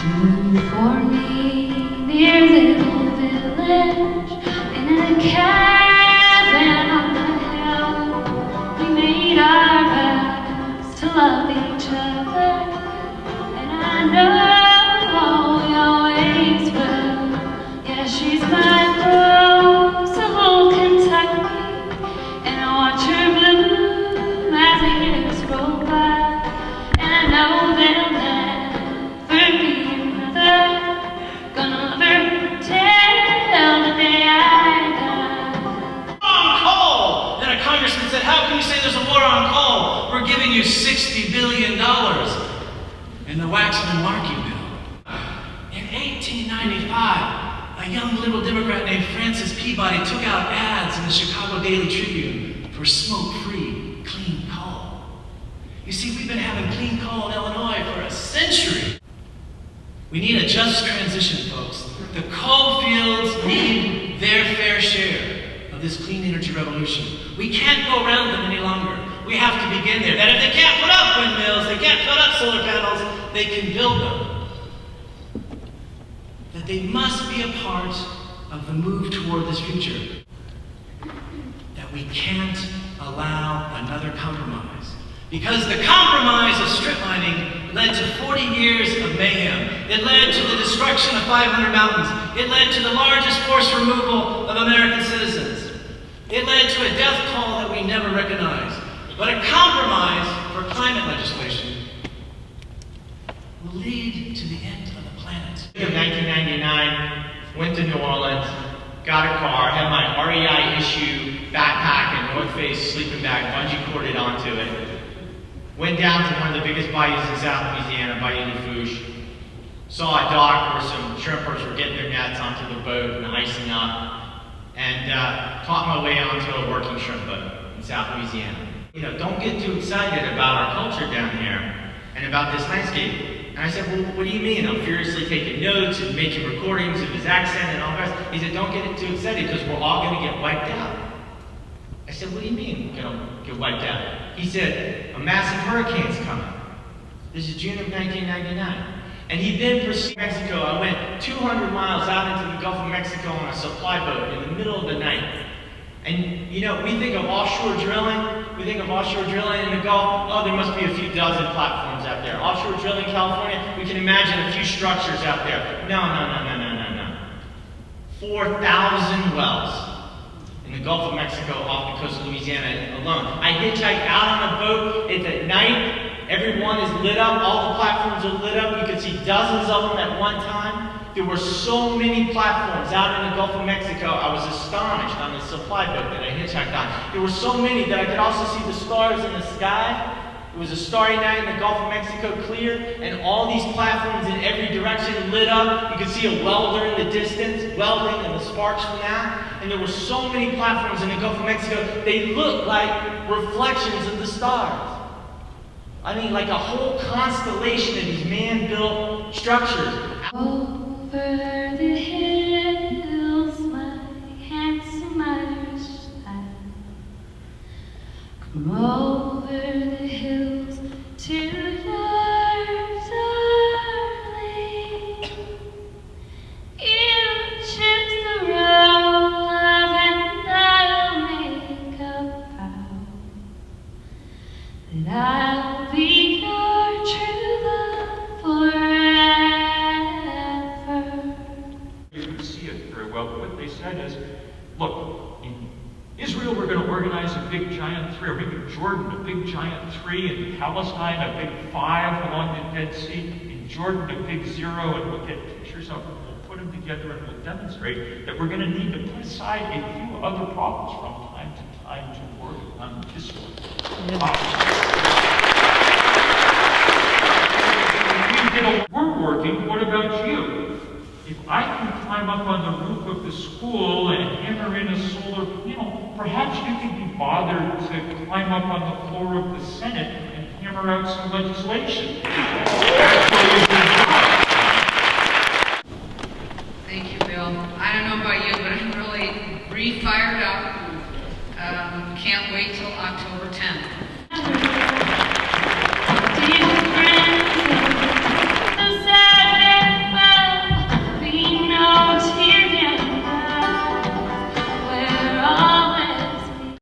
June for me, dear little village, in a cabin on the hill. We made our vows to love each other, and I know we always will. Yeah, she's my rose of old Kentucky, and I watch her bloom as the years roll by, and I know they'll never be another. Gonna love her till the day I die. On coal! Then a congressman said, how can you say there's a war on coal? We're giving you $60 billion in the Waxman and Markey bill. In 1895, a young little Democrat named Francis Peabody took out ads in the Chicago Daily Tribune for smoke-free, clean coal. You see, we've been having clean coal in Illinois for a century. We need a just transition, folks. The coal fields need their fair share of this clean energy revolution. We can't go around them any longer. We have to begin there. That if they can't put up windmills, they can't put up solar panels, they can build them. That they must be a part of the move toward this future. That we can't allow another compromise. Because the compromise of strip mining led to 40 years of mayhem. It led to the destruction of 500 mountains. It led to the largest forced removal of American citizens. It led to a death toll that we never recognized. But a compromise for climate legislation will lead to the end of the planet. In 1999, went to New Orleans, got a car, had my REI issue backpack and North Face sleeping bag bungee corded onto it. Went down to one of the biggest bayous in South Louisiana, Bayou Lafourche. Saw a dock where some shrimpers were getting their nets onto the boat and icing up, and taught my way onto a working shrimp boat in South Louisiana. You know, don't get too excited about our culture down here and about this landscape. And I said, well, what do you mean? I'm furiously taking notes and making recordings of his accent and all the rest. He said, don't get too excited because we're all going to get wiped out. I said, what do you mean we're going to get wiped out? He said, a massive hurricane's coming. This is June of 1999. And he then proceeded to Mexico. I went 200 miles out into the Gulf of Mexico on a supply boat in the middle of the night. And, you know, we think of offshore drilling. We think of offshore drilling in the Gulf. Oh, there must be a few dozen platforms out there. Offshore drilling in California, we can imagine a few structures out there. No. 4,000 wells in the Gulf of Mexico off the coast of Louisiana alone. I hitchhiked out on the boat. It's at night. Everyone is lit up. All the platforms are lit up. You could see dozens of them at one time. There were so many platforms out in the Gulf of Mexico. I was astonished on the supply boat that I hitchhiked on. There were so many that I could also see the stars in the sky. It was a starry night in the Gulf of Mexico, clear, and all these platforms in every direction lit up. You could see a welder in the distance, welding, and the sparks from that. And there were so many platforms in the Gulf of Mexico, they looked like reflections of the stars. I mean, like a whole constellation of these man-built structures. Over the hills, my handsome Irish lad. Come over the hills to your darling. You choose the road, love, and I'll make a vow that I'll be your true love forever. See it very well, but what they said is, look, in Israel we're going to organize a big giant 3, or maybe Jordan a big giant 3, in Palestine a big 5 along the Dead Sea, in Jordan a big 0, and we'll get pictures of them, we'll put them together, and we'll demonstrate that we're going to need to put aside a few other problems from time to time to work on this one. We're working, what about you? If I can climb up on the roof of the school and hammer in a solar, perhaps you can be bothered to climb up on the floor of the Senate and hammer out some legislation. Thank you, Bill. I don't know about you, but I'm really re-fired up. Can't wait till October